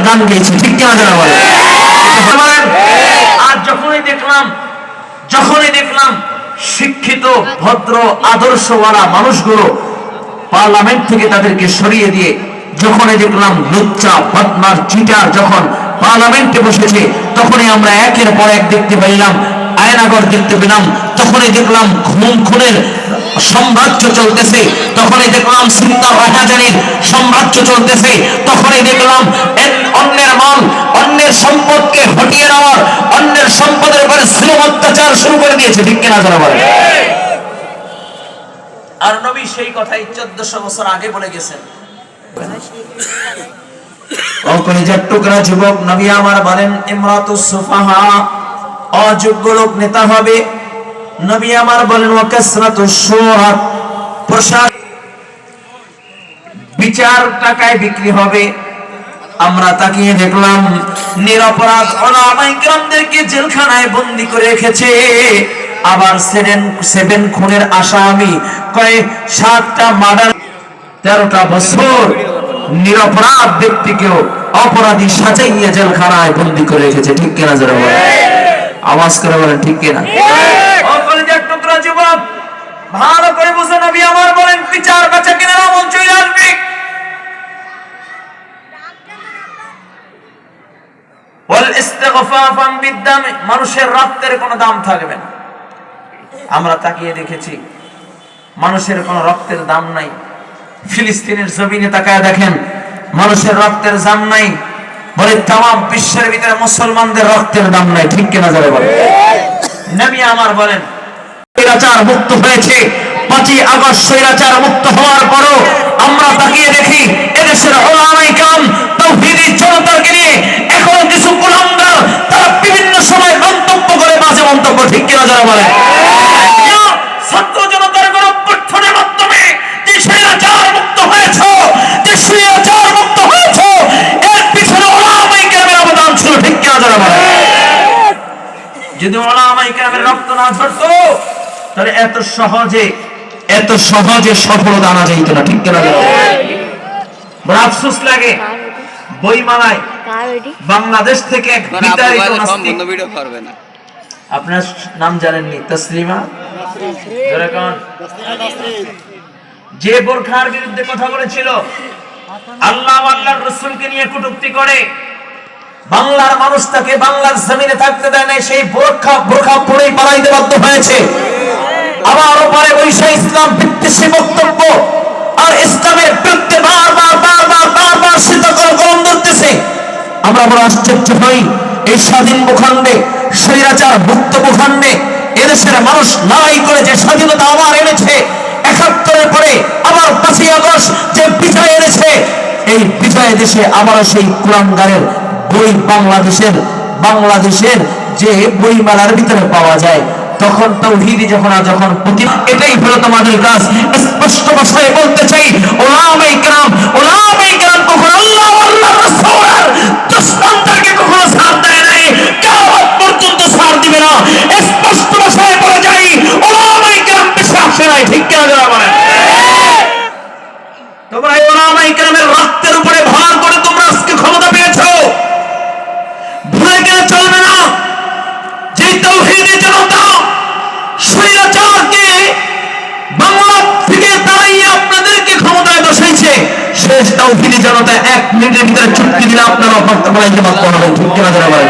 গান গেয়েছে, ঠিক কিনা যারা বলে। আর যখনই দেখলাম শিক্ষিত ভদ্র আদর্শওয়ালা মানুষগুলো পার্লামেন্ট থেকে তাদেরকে সরিয়ে দিয়ে যখনই দেখলাম লুচ্চা বদমাশ চিটার যখন পার্লামেন্টে বসেছে, তখনই আমরা একের পর এক দেখতে পাইলাম আয়নাগর দেখতে পেলাম, তখনই দেখলাম খুনের সাম্রাজ্য চলতেছে, তখনই দেখলাম সিন্তার রাজাজানির সাম্রাজ্য চলতেছে, তখনই দেখলাম অন্যের মাল অন্যের সম্পদকে হটিয়ে নেওয়ার, অন্যের সম্পদের উপরে জুলুম অত্যাচার শুরু করে দিয়েছে, ঠিক কিনা যারা বলে। আর নবী সেই কথাই 1400 বছর আগে বলে গেছেন। অকলিজার টুকরা যুবক নবী আমার বলেন ইমরাতুস সুফাহা, অযোগ্য লোক নেতা হবে। নবী আমার বলেন ওয়া কাসরাতুশ শুরা, পোশাক বিচার টাকায় বিক্রি হবে। আমরা তাকিয়ে দেখলাম নিরপরাধ উলামায়ে কিরামদেরকে জেলখানায় বন্দী করে রেখেছে। আবার 7 খুনের আসামি, কয়েক 7টা মার্ডার, 13টা বছর নিরপরাধ ব্যক্তিকেও অপরাধী সাজাইয়া জেলখানায় বন্দী করে রেখেছে, ঠিক কিনা যারা বলে। আওয়াজ করে বলেন ঠিক কিনা। অকলিজার টুকরা যুবক ভালো করে বুঝে নবী আমার বলেন বিচার বাঁচা কিনা আমল চলে আসবে। ওয়াল ইস্তিগফাফান বিদ্দাম, মানুষের রক্তের কোনো দাম থাকবে না। আমরা তাকিয়ে দেখেছি মানুষের কোনো রক্তের দাম নাই। ফিলিস্তিনের জমিনে তাকায় দেখেন মানুষের রক্তের দাম নাই, বলে তাম বিশ্বের ভিতরে মুসলমানদের রক্তের দাম নাই, ঠিক কিনা যারা বলে। নবী আমার বলেন স্বৈরাচার মুক্ত হয়েছে। 5ই আগস্ট স্বৈরাচার মুক্ত হওয়ার পরও আমরা তাকিয়ে দেখি এদেশের উলামায়ে কেরাম তাওহীদি জনতাকে নিয়ে এখনো কিছু কুলাঙ্গার তারা বিভিন্ন সময় মন্তব্য করে, বাজে মন্তব্য, ঠিক কিনা যারা বলে। ছাত্র জনতার গণঅভ্যুত্থানের মাধ্যমে যে স্বৈরাচার মুক্ত হয়েছে, যে স্বৈরাচার মুক্ত হয়েছে, এর পিছনে উলামায়ে কেরামের অবদান ছিল, ঠিক কিনা যারা বলে। যদি উলামায়ে কেরামের রক্ত না ঝরতো তাহলে এত সহজে সফলতা আনা যেত না, ঠিক কিনা যারা বলে। বড় আফসোস লাগে বইমেলায় বাংলাদেশ থেকে এক বিতাড়িত নাস্তিক, আপনার নাম জানেননি, তসলিমা, যে বোরখার বিরুদ্ধে কথা বলেছিল, আল্লাহ আল্লাহর রাসূলকে নিয়ে কটূক্তি করে, বাংলার মানুষ তাকে বাংলার জমিনে থাকতে দেয় না, সেই বোরখা পরেই পালাইতে বাধ্য হয়েছে। আবার ওপারে বৈশা ইসলাম বিদ্বেষী বক্তব্য আর ইসলামের বিরুদ্ধে বারবার সীতাকর কলম ধরতেছে। আমরা বড় আশ্চর্য হই, এই স্বাধীন ভূখণ্ডে, স্বৈরাচার মুক্ত ভূখণ্ডে এদেশের মানুষ লড়াই করে যে স্বাধীনতা আবার এনেছে, ৭১ পরে আবার 5ই আগস্ট যে বিজয় এনেছে, এই বিজয় দেশে আবারও সেই কুলাঙ্গারের বই বাংলাদেশের যে বইমেলার ভিতরে পাওয়া যায়, তখন তাওহীদি যখন এটাই হলো তোমাদের কাজ। স্পষ্ট ভাষায় বলতে চাই, উলামায়ে কেরাম কখনো আল্লাহ আল্লাহর রাসূলের দুশমনদেরকে কখনো ছাড় দেয় নাই, কিয়ামত পর্যন্ত ছাড় দিবে না। স্পষ্ট ভাষায় বলে যাই, উলামায়ে কেরাম বেশি আসে নাই, ঠিক কিনা যারা বলেন। তোমরা এই উলামায়ে কেরামের রক্তের উপরে ভর করে তোমরা আজকে ক্ষমতা পেয়েছো, ভুলে গেলে চলবে না। যে তাওহীদি জনতা স্বৈরাচারকে বাংলা থেকে তাড়াইয়া আপনাদেরকে ক্ষমতায় বসাইছে, শেষ তাওহীদি জনতা 1 মিনিটের ভিতরে চুক্তি দিলে আপনারা বলাইতে বাধ্য হবেন, ঠিক কিনা যারা বলেন।